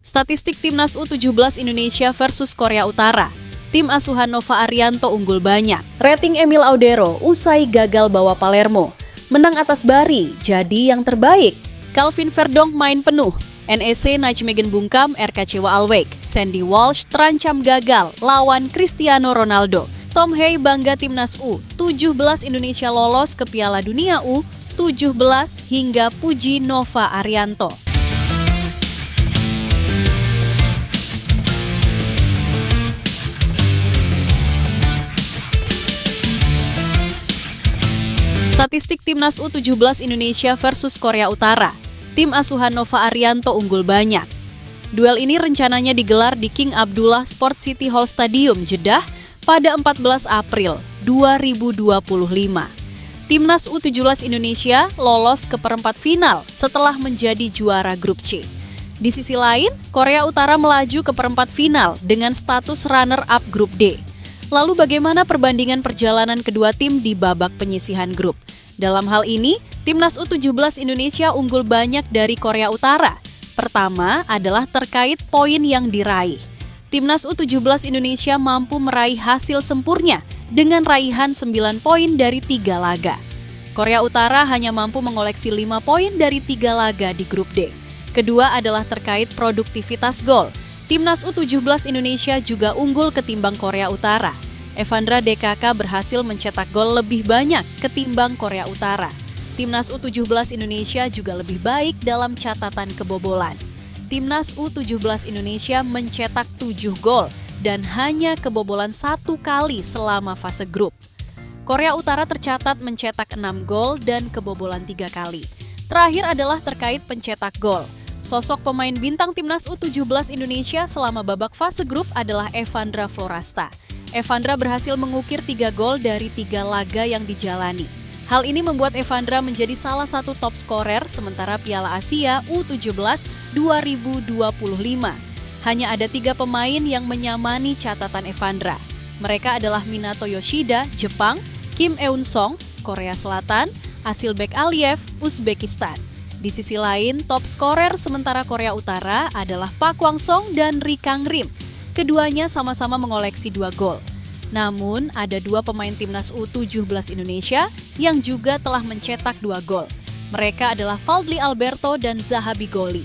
Statistik Timnas U17 Indonesia versus Korea Utara. Tim asuhan Nova Arianto unggul banyak. Rating Emil Audero usai gagal bawa Palermo. Menang atas Bari, jadi yang terbaik. Calvin Verdonk main penuh. NEC Nijmegen Bungkam RKC Waalwijk. Sandy Walsh terancam gagal lawan Cristiano Ronaldo. Tom Hey bangga Timnas U17 Indonesia lolos ke Piala Dunia U17 hingga puji Nova Arianto. Statistik Timnas U17 Indonesia versus Korea Utara. Tim asuhan Nova Arianto unggul banyak. Duel ini rencananya digelar di King Abdullah Sport City Hall Stadium, Jeddah pada 14 April 2025. Timnas U17 Indonesia lolos ke perempat final setelah menjadi juara grup C. Di sisi lain, Korea Utara melaju ke perempat final dengan status runner-up grup D. Lalu bagaimana perbandingan perjalanan kedua tim di babak penyisihan grup? Dalam hal ini, Timnas U17 Indonesia unggul banyak dari Korea Utara. Pertama adalah terkait poin yang diraih. Timnas U17 Indonesia mampu meraih hasil sempurna dengan raihan 9 poin dari 3 laga. Korea Utara hanya mampu mengoleksi 5 poin dari 3 laga di grup D. Kedua adalah terkait produktivitas gol. Timnas U17 Indonesia juga unggul ketimbang Korea Utara. Evandra DKK berhasil mencetak gol lebih banyak ketimbang Korea Utara. Timnas U17 Indonesia juga lebih baik dalam catatan kebobolan. Timnas U17 Indonesia mencetak 7 gol dan hanya kebobolan 1 kali selama fase grup. Korea Utara tercatat mencetak 6 gol dan kebobolan 3 kali. Terakhir adalah terkait pencetak gol. Sosok pemain bintang Timnas U17 Indonesia selama babak fase grup adalah Evandra Florasta. Evandra berhasil mengukir 3 gol dari 3 laga yang dijalani. Hal ini membuat Evandra menjadi salah satu top scorer sementara Piala Asia U17 2025. Hanya ada 3 pemain yang menyamani catatan Evandra. Mereka adalah Minato Yoshida, Jepang, Kim Eun Song, Korea Selatan, Asilbek Aliyev, Uzbekistan. Di sisi lain, top scorer sementara Korea Utara adalah Park Hwang-song dan Ri Kang-rim. Keduanya sama-sama mengoleksi 2 gol. Namun, ada 2 pemain Timnas U17 Indonesia yang juga telah mencetak 2 gol. Mereka adalah Faldli Alberto dan Zahabi Goli.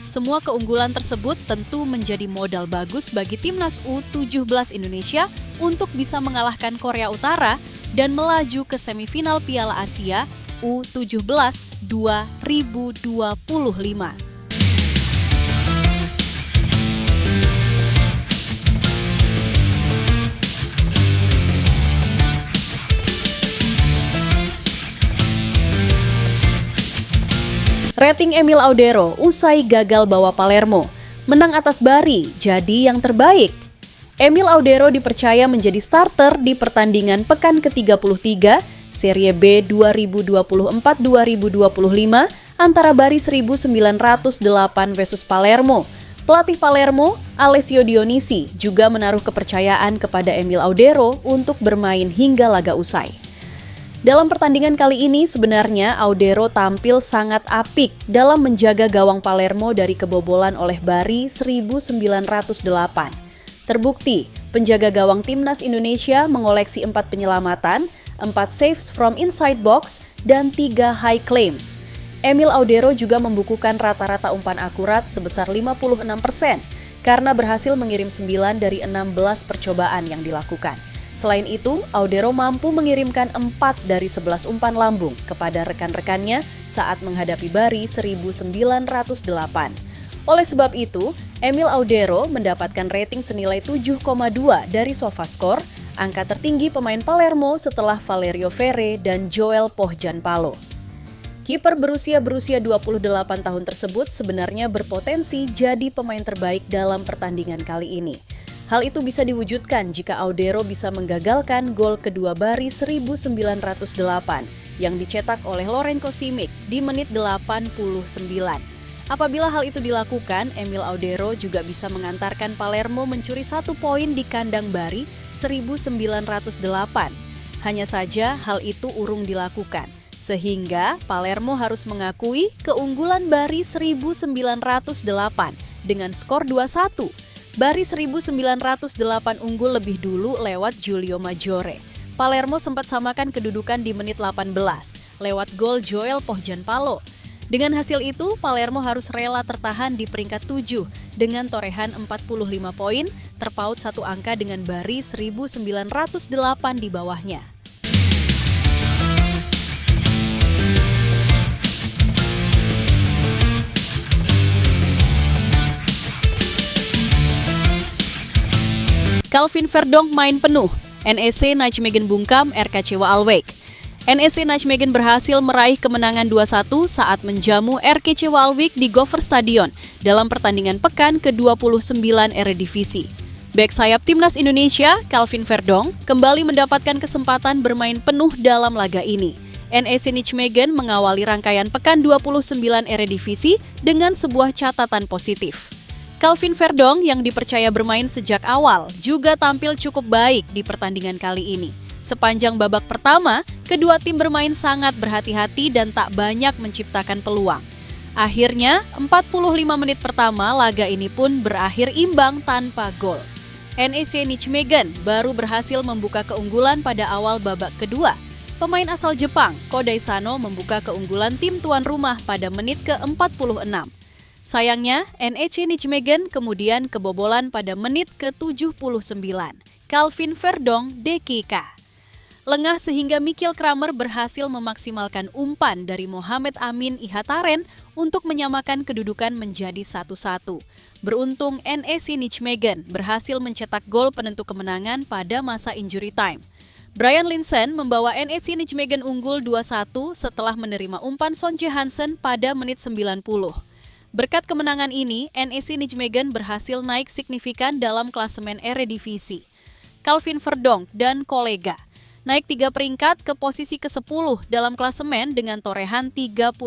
Semua keunggulan tersebut tentu menjadi modal bagus bagi Timnas U17 Indonesia untuk bisa mengalahkan Korea Utara dan melaju ke semifinal Piala Asia U17 2025. Rating Emil Audero usai gagal bawa Palermo. Menang atas Bari, jadi yang terbaik. Emil Audero dipercaya menjadi starter di pertandingan pekan ke-33 Serie B 2024-2025 antara Bari 1908 versus Palermo. Pelatih Palermo, Alessio Dionisi, juga menaruh kepercayaan kepada Emil Audero untuk bermain hingga laga usai. Dalam pertandingan kali ini sebenarnya Audero tampil sangat apik dalam menjaga gawang Palermo dari kebobolan oleh Bari 1908. Terbukti, penjaga gawang Timnas Indonesia mengoleksi 4 penyelamatan, 4 saves from inside box, dan 3 high claims. Emil Audero juga membukukan rata-rata umpan akurat sebesar 56% karena berhasil mengirim 9 dari 16 percobaan yang dilakukan. Selain itu, Audero mampu mengirimkan 4 dari 11 umpan lambung kepada rekan-rekannya saat menghadapi Bari 1908. Oleh sebab itu, Emil Audero mendapatkan rating senilai 7,2 dari SofaScore, angka tertinggi pemain Palermo setelah Valerio Ferre dan Joel Pohjanpalo. Kiper berusia 28 tahun tersebut sebenarnya berpotensi jadi pemain terbaik dalam pertandingan kali ini. Hal itu bisa diwujudkan jika Audero bisa menggagalkan gol kedua Bari 1908 yang dicetak oleh Lorenko Simic di menit 89. Apabila hal itu dilakukan, Emil Audero juga bisa mengantarkan Palermo mencuri 1 poin di kandang Bari 1908. Hanya saja hal itu urung dilakukan, sehingga Palermo harus mengakui keunggulan Bari 1908 dengan skor 2-1. Bari 1908 unggul lebih dulu lewat Giulio Maggiore. Palermo sempat samakan kedudukan di menit 18 lewat gol Joel Pohjanpalo. Dengan hasil itu, Palermo harus rela tertahan di peringkat 7 dengan torehan 45 poin, terpaut satu angka dengan Bari 1908 di bawahnya. Calvin Verdonk main penuh, NEC Nijmegen bungkam RKC Waalwijk. NEC Nijmegen berhasil meraih kemenangan 2-1 saat menjamu RKC Waalwijk di Goverstadion dalam pertandingan pekan ke-29 Eredivisie. Bek sayap Timnas Indonesia, Calvin Verdonk, kembali mendapatkan kesempatan bermain penuh dalam laga ini. NEC Nijmegen mengawali rangkaian pekan 29 Eredivisie dengan sebuah catatan positif. Calvin Verdonk yang dipercaya bermain sejak awal juga tampil cukup baik di pertandingan kali ini. Sepanjang babak pertama, kedua tim bermain sangat berhati-hati dan tak banyak menciptakan peluang. Akhirnya, 45 menit pertama laga ini pun berakhir imbang tanpa gol. NEC Nijmegen baru berhasil membuka keunggulan pada awal babak kedua. Pemain asal Jepang, Kodai Sano membuka keunggulan tim tuan rumah pada menit ke-46. Sayangnya, NEC Nijmegen kemudian kebobolan pada menit ke-79. Calvin Verdonk DKK. Lengah sehingga Mikkel Kramer berhasil memaksimalkan umpan dari Mohamed Amin Ihataren untuk menyamakan kedudukan menjadi 1-1. Beruntung NEC Nijmegen berhasil mencetak gol penentu kemenangan pada masa injury time. Brian Linssen membawa NEC Nijmegen unggul 2-1 setelah menerima umpan Son Johansson pada menit 90. Berkat kemenangan ini, NEC Nijmegen berhasil naik signifikan dalam klasemen Eredivisie. Calvin Verdonk dan kolega naik 3 peringkat ke posisi ke-10 dalam klasemen dengan torehan 33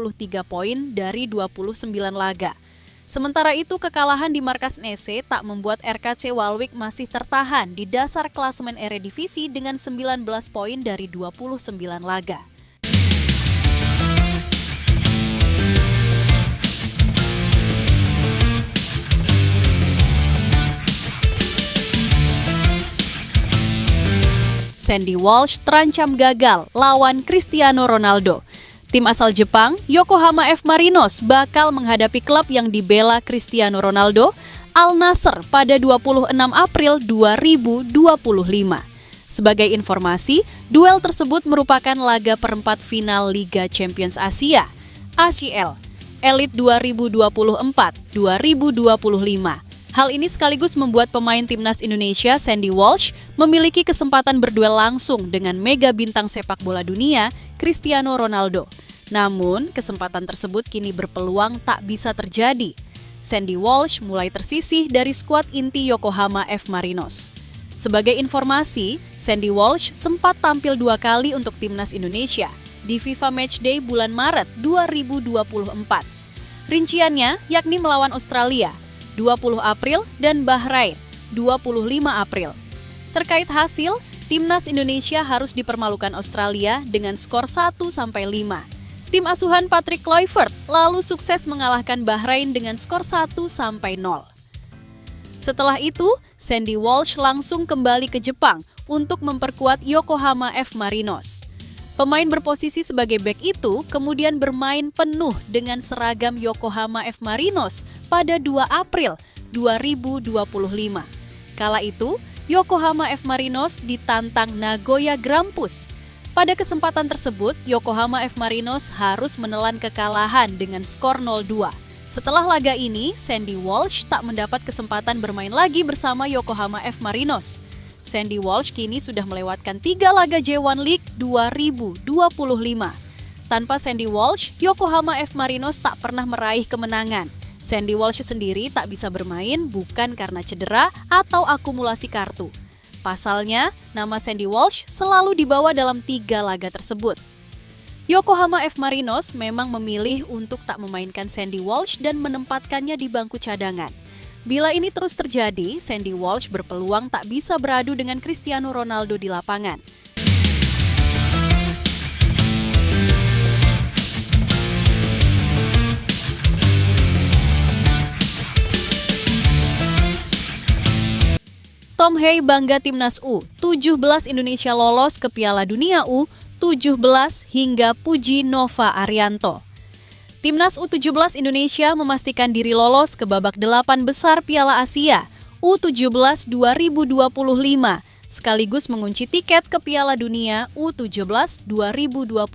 poin dari 29 laga. Sementara itu, kekalahan di markas NEC tak membuat RKC Waalwijk masih tertahan di dasar klasemen Eredivisie dengan 19 poin dari 29 laga. Sandy Walsh terancam gagal lawan Cristiano Ronaldo. Tim asal Jepang, Yokohama F. Marinos bakal menghadapi klub yang dibela Cristiano Ronaldo, Al Nassr pada 26 April 2025. Sebagai informasi, duel tersebut merupakan laga perempat final Liga Champions Asia, ACL, Elite 2024-2025. Hal ini sekaligus membuat pemain Timnas Indonesia Sandy Walsh memiliki kesempatan berduel langsung dengan mega bintang sepak bola dunia Cristiano Ronaldo. Namun, kesempatan tersebut kini berpeluang tak bisa terjadi. Sandy Walsh mulai tersisih dari skuad inti Yokohama F. Marinos. Sebagai informasi, Sandy Walsh sempat tampil 2 kali untuk Timnas Indonesia di FIFA Matchday bulan Maret 2024. Rinciannya yakni melawan Australia 20 April dan Bahrain 25 April. Terkait hasil, Timnas Indonesia harus dipermalukan Australia dengan skor 1-5. Tim asuhan Patrick Kluivert lalu sukses mengalahkan Bahrain dengan skor 1-0. Setelah itu, Sandy Walsh langsung kembali ke Jepang untuk memperkuat Yokohama F. Marinos. Pemain berposisi sebagai bek itu kemudian bermain penuh dengan seragam Yokohama F. Marinos pada 2 April 2025. Kala itu, Yokohama F. Marinos ditantang Nagoya Grampus. Pada kesempatan tersebut, Yokohama F. Marinos harus menelan kekalahan dengan skor 0-2. Setelah laga ini, Sandy Walsh tak mendapat kesempatan bermain lagi bersama Yokohama F. Marinos. Sandy Walsh kini sudah melewatkan 3 laga J1 League 2025. Tanpa Sandy Walsh, Yokohama F. Marinos tak pernah meraih kemenangan. Sandy Walsh sendiri tak bisa bermain bukan karena cedera atau akumulasi kartu. Pasalnya, nama Sandy Walsh selalu dibawa dalam 3 laga tersebut. Yokohama F. Marinos memang memilih untuk tak memainkan Sandy Walsh dan menempatkannya di bangku cadangan. Bila ini terus terjadi, Sandy Walsh berpeluang tak bisa beradu dengan Cristiano Ronaldo di lapangan. Tom Hee bangga Timnas U17 Indonesia lolos ke Piala Dunia U17 hingga puji Nova Arianto. Timnas U17 Indonesia memastikan diri lolos ke babak 8 besar Piala Asia U17 2025 sekaligus mengunci tiket ke Piala Dunia U17 2025.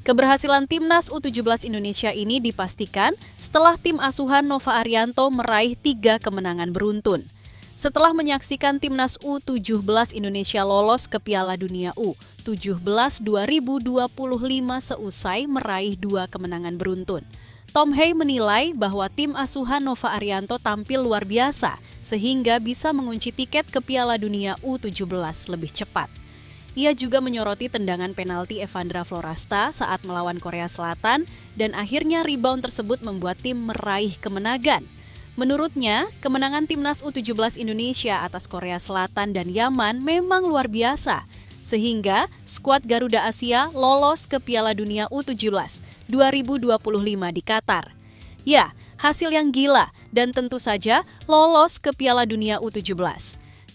Keberhasilan Timnas U17 Indonesia ini dipastikan setelah tim asuhan Nova Arianto meraih 3 kemenangan beruntun. Setelah menyaksikan Timnas U17 Indonesia lolos ke Piala Dunia U17 2025 seusai meraih 2 kemenangan beruntun, Tom Hee menilai bahwa tim asuhan Nova Arianto tampil luar biasa sehingga bisa mengunci tiket ke Piala Dunia U17 lebih cepat. Ia juga menyoroti tendangan penalti Evandra Florasta saat melawan Korea Selatan dan akhirnya rebound tersebut membuat tim meraih kemenangan. Menurutnya, kemenangan Timnas U17 Indonesia atas Korea Selatan dan Yaman memang luar biasa, sehingga skuad Garuda Asia lolos ke Piala Dunia U17 2025 di Qatar. Ya, hasil yang gila dan tentu saja lolos ke Piala Dunia U17.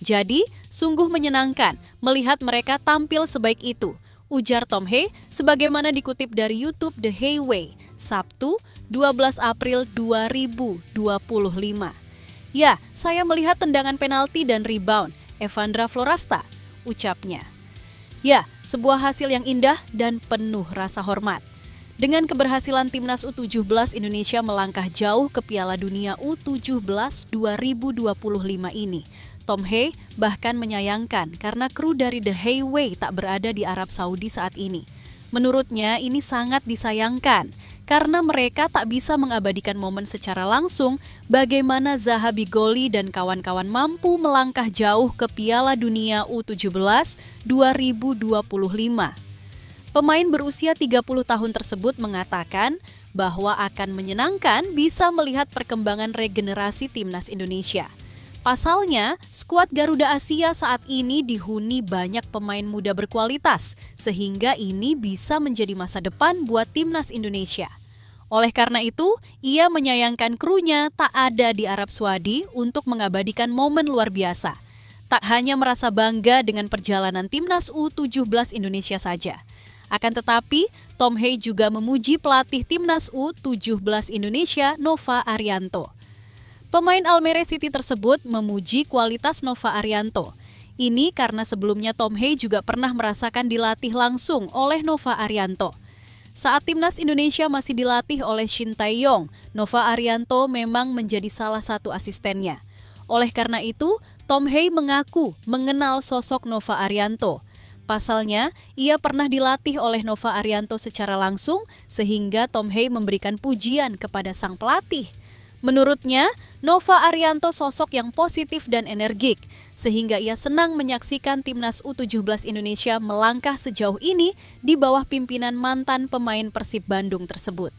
Jadi, sungguh menyenangkan melihat mereka tampil sebaik itu, ujar Tom Hee sebagaimana dikutip dari YouTube The Hee Way, Sabtu 12 April 2025. Ya, saya melihat tendangan penalti dan rebound Evandra Florasta, ucapnya. Ya, sebuah hasil yang indah dan penuh rasa hormat. Dengan keberhasilan Timnas U17 Indonesia melangkah jauh ke Piala Dunia U17 2025 ini, Tom Hee bahkan menyayangkan karena kru dari The Hee Way tak berada di Arab Saudi saat ini. Menurutnya ini sangat disayangkan karena mereka tak bisa mengabadikan momen secara langsung bagaimana Zahabi Goli dan kawan-kawan mampu melangkah jauh ke Piala Dunia U17 2025. Pemain berusia 30 tahun tersebut mengatakan bahwa akan menyenangkan bisa melihat perkembangan regenerasi Timnas Indonesia. Pasalnya, skuad Garuda Asia saat ini dihuni banyak pemain muda berkualitas, sehingga ini bisa menjadi masa depan buat Timnas Indonesia. Oleh karena itu, ia menyayangkan krunya tak ada di Arab Saudi untuk mengabadikan momen luar biasa. Tak hanya merasa bangga dengan perjalanan Timnas U17 Indonesia saja. Akan tetapi, Tom Hee juga memuji pelatih Timnas U17 Indonesia, Nova Arianto. Pemain Almere City tersebut memuji kualitas Nova Arianto. Ini karena sebelumnya Tom Hee juga pernah merasakan dilatih langsung oleh Nova Arianto. Saat Timnas Indonesia masih dilatih oleh Shin Tae-yong, Nova Arianto memang menjadi salah satu asistennya. Oleh karena itu, Tom Hee mengaku mengenal sosok Nova Arianto. Pasalnya, ia pernah dilatih oleh Nova Arianto secara langsung sehingga Tom Hee memberikan pujian kepada sang pelatih. Menurutnya, Nova Arianto sosok yang positif dan energik, sehingga ia senang menyaksikan Timnas U17 Indonesia melangkah sejauh ini di bawah pimpinan mantan pemain Persib Bandung tersebut.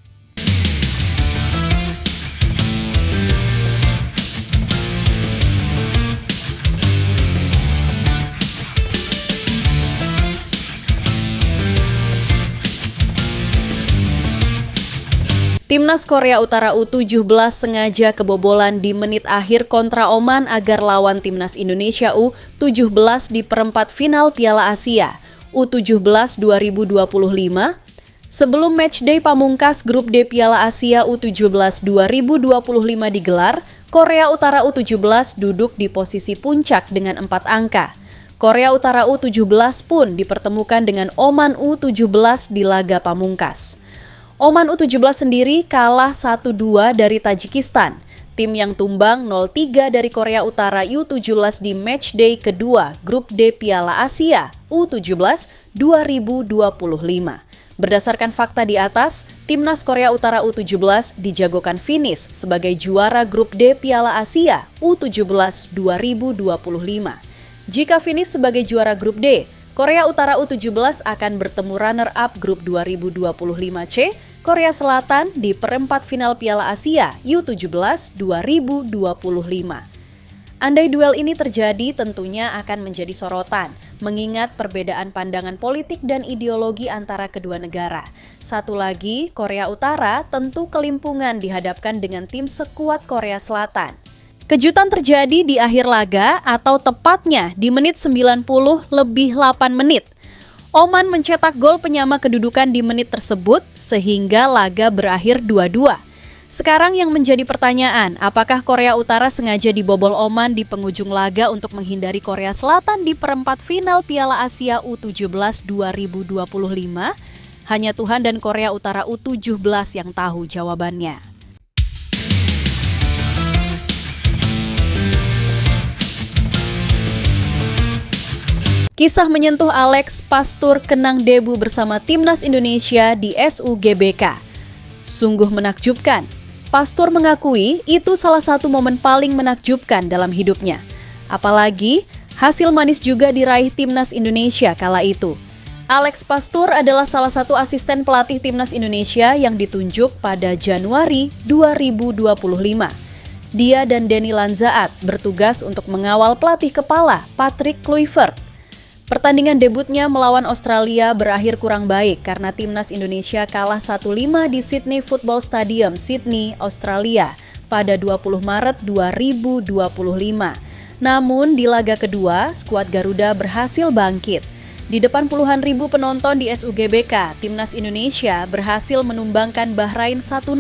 Timnas Korea Utara U17 sengaja kebobolan di menit akhir kontra Oman agar lawan Timnas Indonesia U17 di perempat final Piala Asia U17 2025. Sebelum matchday pamungkas grup D Piala Asia U17 2025 digelar, Korea Utara U17 duduk di posisi puncak dengan 4 angka. Korea Utara U17 pun dipertemukan dengan Oman U17 di laga pamungkas. Oman U17 sendiri kalah 1-2 dari Tajikistan, tim yang tumbang 0-3 dari Korea Utara U17 di matchday kedua grup D Piala Asia U17 2025. Berdasarkan fakta di atas, Timnas Korea Utara U17 dijagokan finish sebagai juara grup D Piala Asia U17 2025. Jika finish sebagai juara grup D, Korea Utara U17 akan bertemu runner-up grup 2025C, Korea Selatan di perempat final Piala Asia U17 2025. Andai duel ini terjadi tentunya akan menjadi sorotan, mengingat perbedaan pandangan politik dan ideologi antara kedua negara. Satu lagi, Korea Utara tentu kelimpungan dihadapkan dengan tim sekuat Korea Selatan. Kejutan terjadi di akhir laga atau tepatnya di menit 90 lebih 8 menit. Oman mencetak gol penyama kedudukan di menit tersebut sehingga laga berakhir 2-2. Sekarang yang menjadi pertanyaan, apakah Korea Utara sengaja dibobol Oman di penghujung laga untuk menghindari Korea Selatan di perempat final Piala Asia U17 2025? Hanya Tuhan dan Korea Utara U17 yang tahu jawabannya. Kisah menyentuh Alex Pastur kenang debu bersama Timnas Indonesia di SUGBK. Sungguh menakjubkan. Pastur mengakui itu salah satu momen paling menakjubkan dalam hidupnya. Apalagi hasil manis juga diraih Timnas Indonesia kala itu. Alex Pastur adalah salah satu asisten pelatih Timnas Indonesia yang ditunjuk pada Januari 2025. Dia dan Denny Lanzaat bertugas untuk mengawal pelatih kepala Patrick Kluivert. Pertandingan debutnya melawan Australia berakhir kurang baik karena Timnas Indonesia kalah 1-5 di Sydney Football Stadium, Sydney, Australia pada 20 Maret 2025. Namun di laga kedua, skuad Garuda berhasil bangkit. Di depan puluhan ribu penonton di SUGBK, Timnas Indonesia berhasil menumbangkan Bahrain 1-0.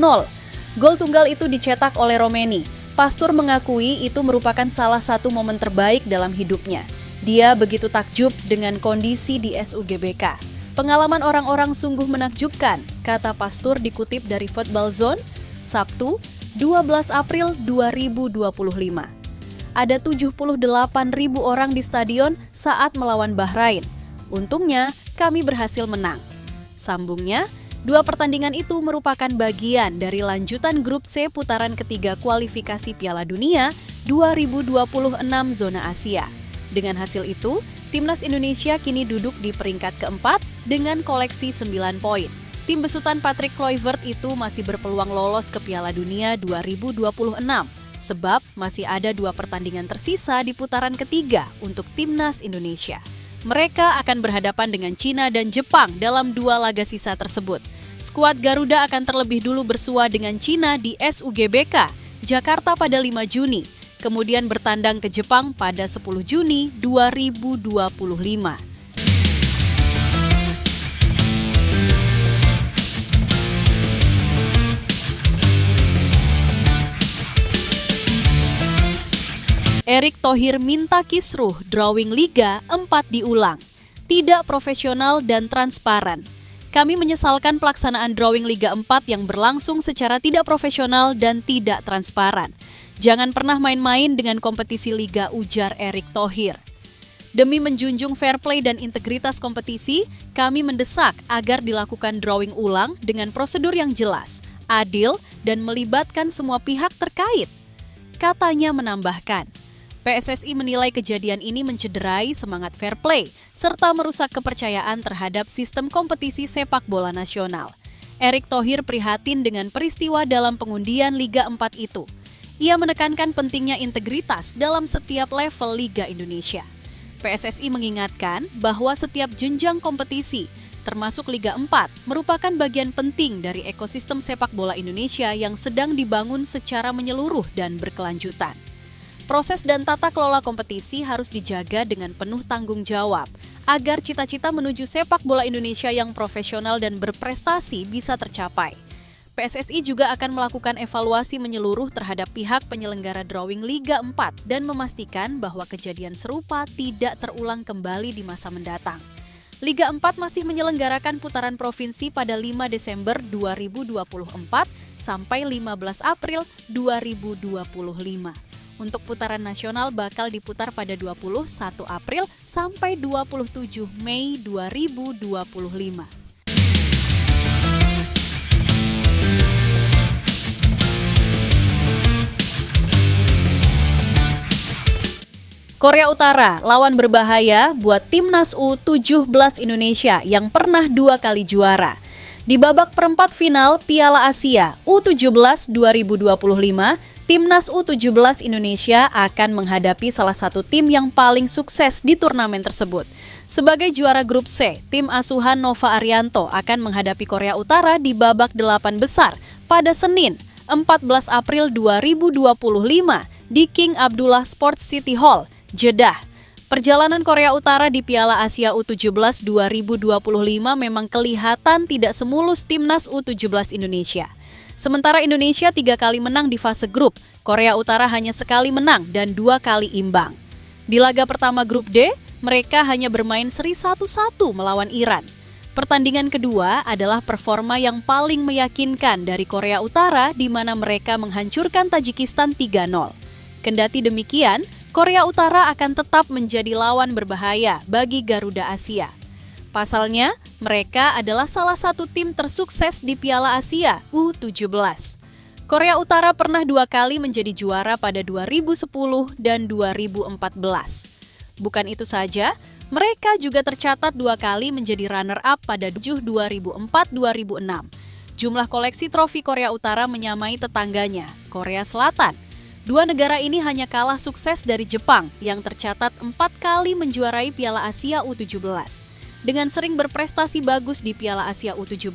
Gol tunggal itu dicetak oleh Romeni. Pastur mengakui itu merupakan salah satu momen terbaik dalam hidupnya. Dia begitu takjub dengan kondisi di SUGBK. Pengalaman orang-orang sungguh menakjubkan, kata Pastur dikutip dari Football Zone, Sabtu, 12 April 2025. Ada 78.000 orang di stadion saat melawan Bahrain. Untungnya, kami berhasil menang. Sambungnya, 2 pertandingan itu merupakan bagian dari lanjutan grup C putaran ketiga kualifikasi Piala Dunia 2026 zona Asia. Dengan hasil itu, Timnas Indonesia kini duduk di peringkat keempat dengan koleksi 9 poin. Tim besutan Patrick Kluivert itu masih berpeluang lolos ke Piala Dunia 2026, sebab masih ada 2 pertandingan tersisa di putaran ketiga untuk Timnas Indonesia. Mereka akan berhadapan dengan Cina dan Jepang dalam 2 laga sisa tersebut. Skuad Garuda akan terlebih dulu bersua dengan Cina di SUGBK, Jakarta pada 5 Juni. Kemudian bertandang ke Jepang pada 10 Juni 2025. Erick Thohir minta kisruh drawing Liga 4 diulang. Tidak profesional dan transparan. Kami menyesalkan pelaksanaan drawing Liga 4 yang berlangsung secara tidak profesional dan tidak transparan. Jangan pernah main-main dengan kompetisi Liga, ujar Erick Thohir. Demi menjunjung fair play dan integritas kompetisi, kami mendesak agar dilakukan drawing ulang dengan prosedur yang jelas, adil, dan melibatkan semua pihak terkait. Katanya menambahkan, PSSI menilai kejadian ini mencederai semangat fair play, serta merusak kepercayaan terhadap sistem kompetisi sepak bola nasional. Erick Thohir prihatin dengan peristiwa dalam pengundian Liga 4 itu. Ia menekankan pentingnya integritas dalam setiap level Liga Indonesia. PSSI mengingatkan bahwa setiap jenjang kompetisi, termasuk Liga 4, merupakan bagian penting dari ekosistem sepak bola Indonesia yang sedang dibangun secara menyeluruh dan berkelanjutan. Proses dan tata kelola kompetisi harus dijaga dengan penuh tanggung jawab, agar cita-cita menuju sepak bola Indonesia yang profesional dan berprestasi bisa tercapai. PSSI juga akan melakukan evaluasi menyeluruh terhadap pihak penyelenggara drawing Liga 4 dan memastikan bahwa kejadian serupa tidak terulang kembali di masa mendatang. Liga 4 masih menyelenggarakan putaran provinsi pada 5 Desember 2024 sampai 15 April 2025. Untuk putaran nasional bakal diputar pada 21 April sampai 27 Mei 2025. Korea Utara, lawan berbahaya buat Timnas U17 Indonesia yang pernah 2 kali juara. Di babak perempat final Piala Asia U17 2025, Timnas U17 Indonesia akan menghadapi salah satu tim yang paling sukses di turnamen tersebut. Sebagai juara grup C, tim asuhan Nova Arianto akan menghadapi Korea Utara di babak 8 besar pada Senin, 14 April 2025 di King Abdullah Sports City Hall, Jeddah. Perjalanan Korea Utara di Piala Asia U17 2025 memang kelihatan tidak semulus timnas U17 Indonesia. Sementara Indonesia 3 kali menang di fase grup, Korea Utara hanya sekali menang dan 2 kali imbang. Di laga pertama grup D, mereka hanya bermain seri 1-1 melawan Iran. Pertandingan kedua adalah performa yang paling meyakinkan dari Korea Utara di mana mereka menghancurkan Tajikistan 3-0. Kendati demikian, Korea Utara akan tetap menjadi lawan berbahaya bagi Garuda Asia. Pasalnya, mereka adalah salah satu tim tersukses di Piala Asia U17. Korea Utara pernah 2 kali menjadi juara pada 2010 dan 2014. Bukan itu saja, mereka juga tercatat 2 kali menjadi runner-up pada 2004-2006. Jumlah koleksi trofi Korea Utara menyamai tetangganya, Korea Selatan. 2 negara ini hanya kalah sukses dari Jepang yang tercatat 4 kali menjuarai Piala Asia U17. Dengan sering berprestasi bagus di Piala Asia U17,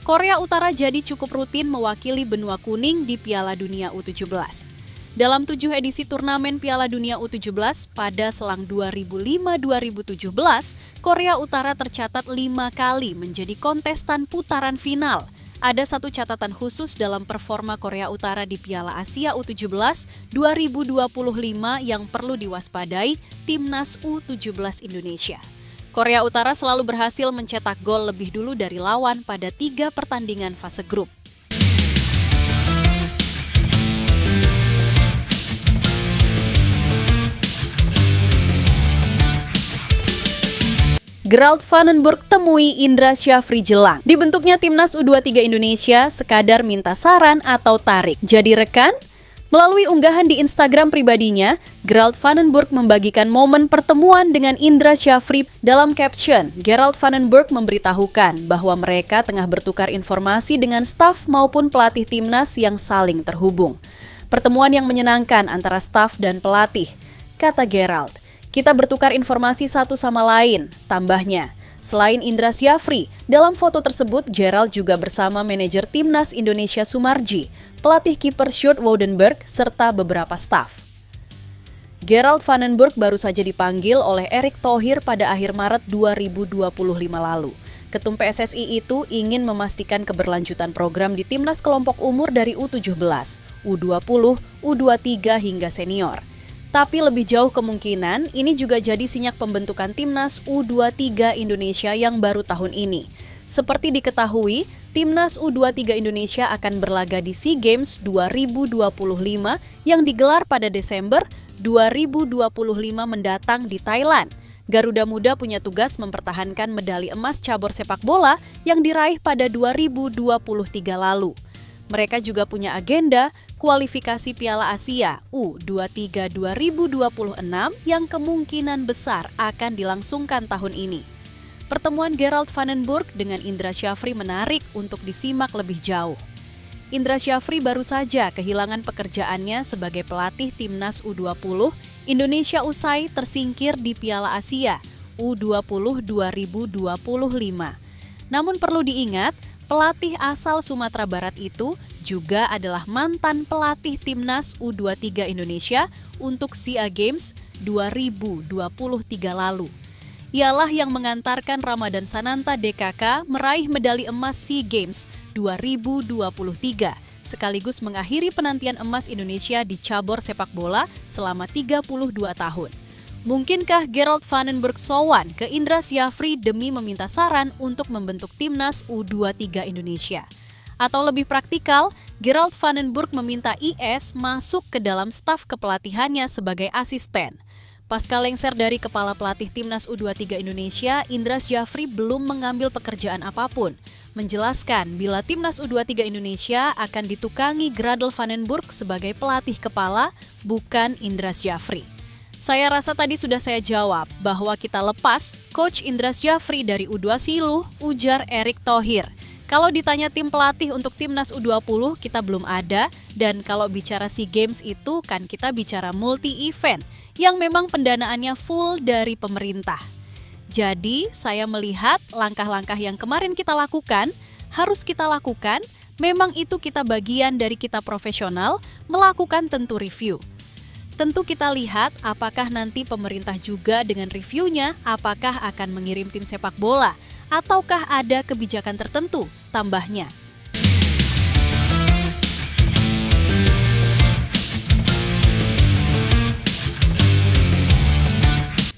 Korea Utara jadi cukup rutin mewakili benua kuning di Piala Dunia U17. Dalam 7 edisi turnamen Piala Dunia U17 pada selang 2005-2017, Korea Utara tercatat 5 kali menjadi kontestan putaran final. Ada satu catatan khusus dalam performa Korea Utara di Piala Asia U17 2025 yang perlu diwaspadai timnas U17 Indonesia. Korea Utara selalu berhasil mencetak gol lebih dulu dari lawan pada 3 pertandingan fase grup. Gerald Vandenberg temui Indra Syafri Jelang. Dibentuknya timnas U23 Indonesia sekadar minta saran atau tarik. Jadi rekan? Melalui unggahan di Instagram pribadinya, Gerald Vandenberg membagikan momen pertemuan dengan Indra Syafri. Dalam caption, Gerald Vandenberg memberitahukan bahwa mereka tengah bertukar informasi dengan staf maupun pelatih timnas yang saling terhubung. Pertemuan yang menyenangkan antara staf dan pelatih, kata Gerald. Kita bertukar informasi satu sama lain, tambahnya. Selain Indra Syafri, dalam foto tersebut Gerald juga bersama manajer timnas Indonesia Sumarji, pelatih kiper Sjoerd Woudenberg, serta beberapa staf. Gerald Vandenberg baru saja dipanggil oleh Erick Thohir pada akhir Maret 2025 lalu. Ketum PSSI itu ingin memastikan keberlanjutan program di timnas kelompok umur dari U17, U20, U23 hingga senior. Tapi lebih jauh kemungkinan ini juga jadi sinyak pembentukan timnas U23 Indonesia yang baru tahun ini. Seperti diketahui, timnas U23 Indonesia akan berlaga di SEA Games 2025 yang digelar pada Desember 2025 mendatang di Thailand. Garuda Muda punya tugas mempertahankan medali emas cabur sepak bola yang diraih pada 2023 lalu. Mereka juga punya agenda kualifikasi Piala Asia U23 2026 yang kemungkinan besar akan dilangsungkan tahun ini. Pertemuan Gerald Vandenberg dengan Indra Syafri menarik untuk disimak lebih jauh. Indra Syafri baru saja kehilangan pekerjaannya sebagai pelatih timnas U20 Indonesia usai tersingkir di Piala Asia U20 2025. Namun perlu diingat, pelatih asal Sumatera Barat itu juga adalah mantan pelatih timnas U23 Indonesia untuk SEA Games 2023 lalu. Ialah yang mengantarkan Ramadan Sananta DKK meraih medali emas SEA Games 2023, sekaligus mengakhiri penantian emas Indonesia di cabur sepak bola selama 32 tahun. Mungkinkah Gerald Vandenberg sowan ke Indra Syafri demi meminta saran untuk membentuk timnas U23 Indonesia? Atau lebih praktikal, Gerald Vandenberg meminta IS masuk ke dalam staf kepelatihannya sebagai asisten. Pasca lengser dari kepala pelatih timnas U23 Indonesia, Indra Syafri belum mengambil pekerjaan apapun. Menjelaskan bila timnas U23 Indonesia akan ditukangi Gradel Vandenberg sebagai pelatih kepala, bukan Indra Syafri. Saya rasa tadi sudah saya jawab bahwa kita lepas Coach Indra Syafri dari U20, ujar Erick Thohir. Kalau ditanya tim pelatih untuk timnas U20, kita belum ada, dan kalau bicara SEA Games itu kan kita bicara multi-event yang memang pendanaannya full dari pemerintah. Jadi saya melihat langkah-langkah yang kemarin kita lakukan, harus kita lakukan, memang itu kita bagian dari kita profesional melakukan tentu review. Tentu kita lihat apakah nanti pemerintah juga dengan reviewnya apakah akan mengirim tim sepak bola ataukah ada kebijakan tertentu tambahnya.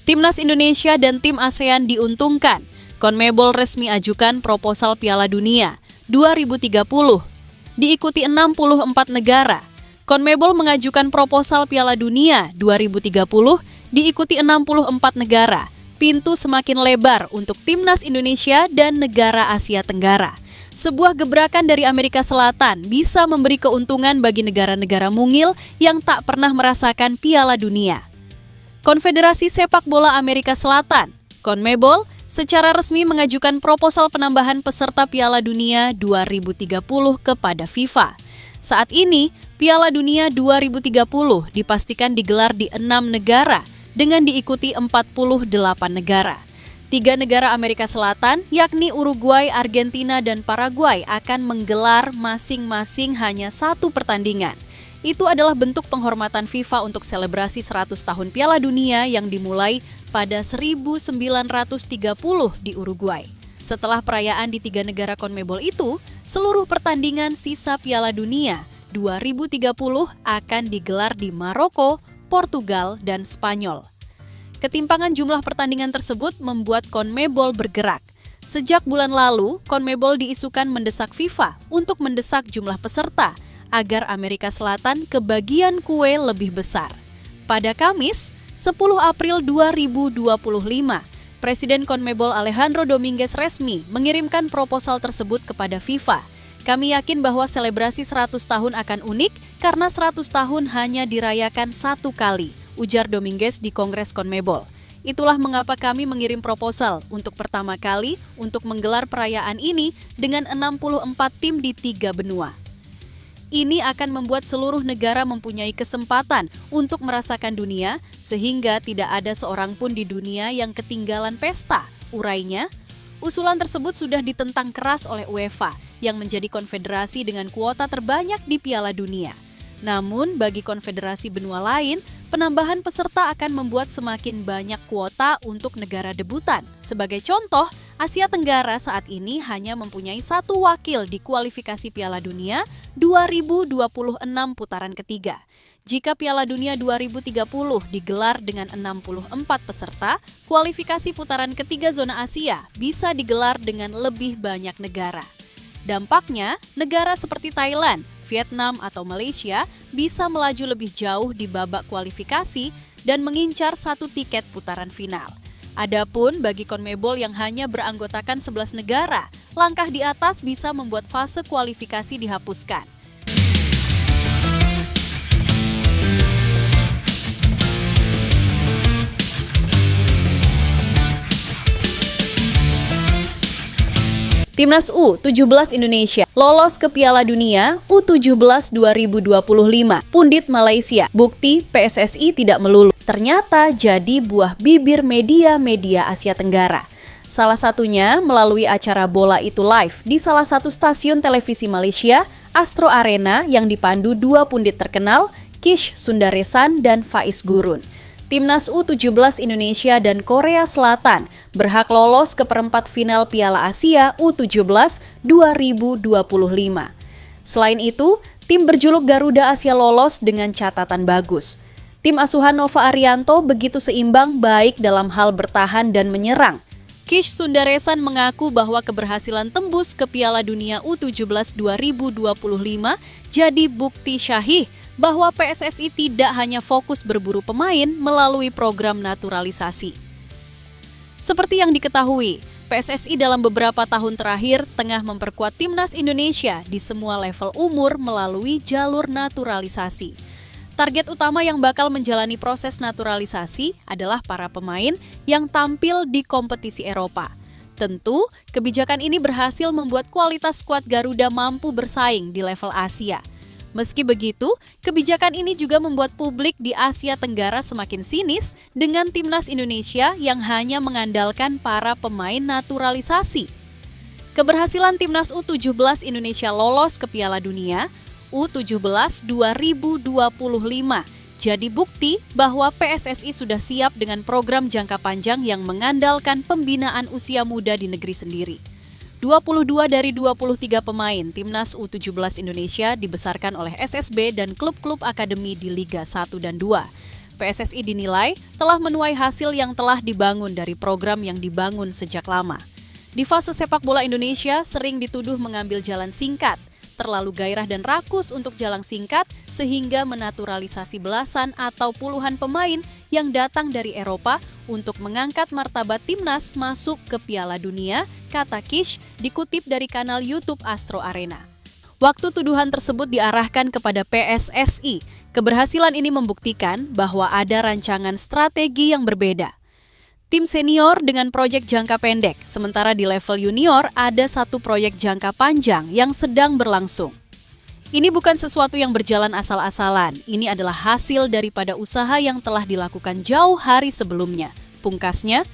Timnas Indonesia dan tim ASEAN diuntungkan. CONMEBOL resmi ajukan proposal Piala Dunia 2030. Diikuti 64 negara. CONMEBOL mengajukan proposal Piala Dunia 2030 diikuti 64 negara. Pintu semakin lebar untuk Timnas Indonesia dan negara Asia Tenggara. Sebuah gebrakan dari Amerika Selatan bisa memberi keuntungan bagi negara-negara mungil yang tak pernah merasakan Piala Dunia. Konfederasi Sepak Bola Amerika Selatan, CONMEBOL, secara resmi mengajukan proposal penambahan peserta Piala Dunia 2030 kepada FIFA. Saat ini, Piala Dunia 2030 dipastikan digelar di 6 negara dengan diikuti 48 negara. 3 negara Amerika Selatan, yakni Uruguay, Argentina, dan Paraguay akan menggelar masing-masing hanya 1 pertandingan. Itu adalah bentuk penghormatan FIFA untuk selebrasi 100 tahun Piala Dunia yang dimulai pada 1930 di Uruguay. Setelah perayaan di 3 negara CONMEBOL itu, seluruh pertandingan sisa Piala Dunia 2030 akan digelar di Maroko, Portugal, dan Spanyol. Ketimpangan jumlah pertandingan tersebut membuat CONMEBOL bergerak. Sejak bulan lalu, CONMEBOL diisukan mendesak FIFA untuk mendesak jumlah peserta agar Amerika Selatan kebagian kue lebih besar. Pada Kamis, 10 April 2025, Presiden CONMEBOL Alejandro Dominguez resmi mengirimkan proposal tersebut kepada FIFA. Kami yakin bahwa selebrasi 100 tahun akan unik karena 100 tahun hanya dirayakan 1 kali, ujar Dominguez di Kongres CONMEBOL. Itulah mengapa kami mengirim proposal untuk pertama kali untuk menggelar perayaan ini dengan 64 tim di 3 benua. Ini akan membuat seluruh negara mempunyai kesempatan untuk merasakan dunia sehingga tidak ada seorang pun di dunia yang ketinggalan pesta, urainya. Usulan tersebut sudah ditentang keras oleh UEFA yang menjadi konfederasi dengan kuota terbanyak di Piala Dunia. Namun bagi konfederasi benua lain, penambahan peserta akan membuat semakin banyak kuota untuk negara debutan. Sebagai contoh, Asia Tenggara saat ini hanya mempunyai 1 wakil di kualifikasi Piala Dunia 2026 putaran ketiga. Jika Piala Dunia 2030 digelar dengan 64 peserta, kualifikasi putaran ketiga zona Asia bisa digelar dengan lebih banyak negara. Dampaknya, negara seperti Thailand, Vietnam, atau Malaysia bisa melaju lebih jauh di babak kualifikasi dan mengincar 1 tiket putaran final. Adapun bagi CONMEBOL yang hanya beranggotakan 11 negara, langkah di atas bisa membuat fase kualifikasi dihapuskan. Timnas U17 Indonesia lolos ke Piala Dunia U17 2025. Pundit Malaysia, bukti PSSI tidak melulu. Ternyata jadi buah bibir media-media Asia Tenggara. Salah satunya melalui acara Bola Itu Live di salah satu stasiun televisi Malaysia, Astro Arena, yang dipandu 2 pundit terkenal, Kish Sundaresan dan Faiz Gurun. Timnas U17 Indonesia dan Korea Selatan berhak lolos ke perempat final Piala Asia U17 2025. Selain itu, tim berjuluk Garuda Asia lolos dengan catatan bagus. Tim asuhan Nova Arianto begitu seimbang baik dalam hal bertahan dan menyerang. Kish Sundaresan mengaku bahwa keberhasilan tembus ke Piala Dunia U17 2025 jadi bukti syahih bahwa PSSI tidak hanya fokus berburu pemain melalui program naturalisasi. Seperti yang diketahui, PSSI dalam beberapa tahun terakhir tengah memperkuat timnas Indonesia di semua level umur melalui jalur naturalisasi. Target utama yang bakal menjalani proses naturalisasi adalah para pemain yang tampil di kompetisi Eropa. Tentu, kebijakan ini berhasil membuat kualitas skuad Garuda mampu bersaing di level Asia. Meski begitu, kebijakan ini juga membuat publik di Asia Tenggara semakin sinis dengan timnas Indonesia yang hanya mengandalkan para pemain naturalisasi. Keberhasilan timnas U17 Indonesia lolos ke Piala Dunia U17 2025 Jadi bukti bahwa PSSI sudah siap dengan program jangka panjang yang mengandalkan pembinaan usia muda di negeri sendiri. 22 dari 23 pemain Timnas U17 Indonesia dibesarkan oleh SSB dan klub-klub akademi di Liga 1 dan 2. PSSI dinilai telah menuai hasil yang telah dibangun dari program yang dibangun sejak lama. Di fase sepak bola Indonesia sering dituduh mengambil jalan singkat, terlalu gairah dan rakus untuk jalan singkat sehingga menaturalisasi belasan atau puluhan pemain yang datang dari Eropa untuk mengangkat martabat timnas masuk ke Piala Dunia, kata Kish dikutip dari kanal YouTube Astro Arena. Waktu tuduhan tersebut diarahkan kepada PSSI, keberhasilan ini membuktikan bahwa ada rancangan strategi yang berbeda. Tim senior dengan proyek jangka pendek, sementara di level junior ada satu proyek jangka panjang yang sedang berlangsung. Ini bukan sesuatu yang berjalan asal-asalan, ini adalah hasil daripada usaha yang telah dilakukan jauh hari sebelumnya. Pungkasnya,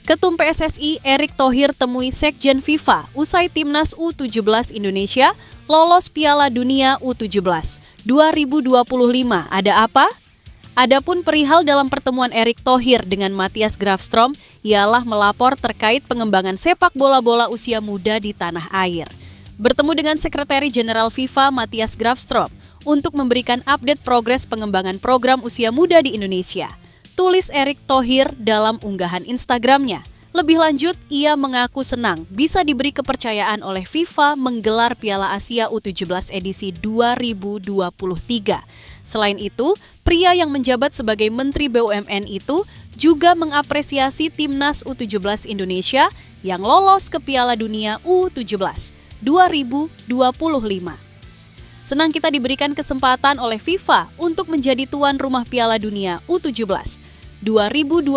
Ketum PSSI Erick Thohir temui Sekjen FIFA usai Timnas U17 Indonesia lolos Piala Dunia U17 2025. Ada apa? Adapun perihal dalam pertemuan Erick Thohir dengan Mathias Grafstrom ialah melapor terkait pengembangan sepak bola usia muda di tanah air. Bertemu dengan Sekretari Jenderal FIFA Mathias Grafstrom untuk memberikan update progres pengembangan program usia muda di Indonesia. Tulis Erick Thohir dalam unggahan Instagramnya. Lebih lanjut, ia mengaku senang bisa diberi kepercayaan oleh FIFA menggelar Piala Asia U17 edisi 2023. Selain itu, pria yang menjabat sebagai Menteri BUMN itu juga mengapresiasi Timnas U17 Indonesia yang lolos ke Piala Dunia U17 2025. Senang kita diberikan kesempatan oleh FIFA untuk menjadi tuan rumah Piala Dunia U17 2023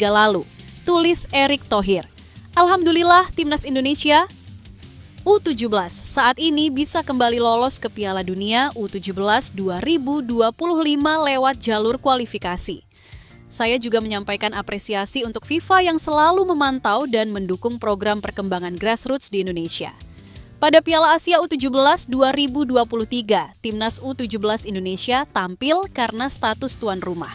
lalu, tulis Erick Thohir. Alhamdulillah Timnas Indonesia U17 saat ini bisa kembali lolos ke Piala Dunia U17 2025 lewat jalur kualifikasi. Saya juga menyampaikan apresiasi untuk FIFA yang selalu memantau dan mendukung program perkembangan grassroots di Indonesia. Pada Piala Asia U17 2023, Timnas U17 Indonesia tampil karena status tuan rumah.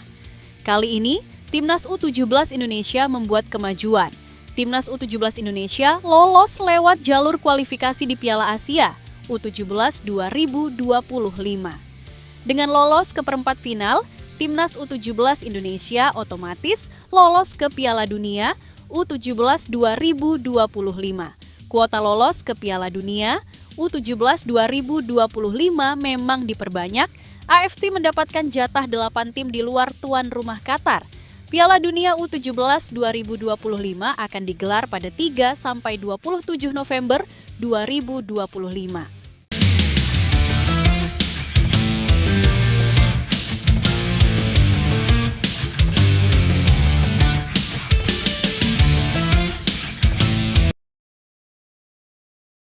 Kali ini, Timnas U17 Indonesia membuat kemajuan. Timnas U17 Indonesia lolos lewat jalur kualifikasi di Piala Asia U17 2025. Dengan lolos ke perempat final, Timnas U17 Indonesia otomatis lolos ke Piala Dunia U17 2025. Kuota lolos ke Piala Dunia U17 2025 memang diperbanyak. AFC mendapatkan jatah 8 tim di luar tuan rumah Qatar. Piala Dunia U17 2025 akan digelar pada 3 sampai 27 November 2025.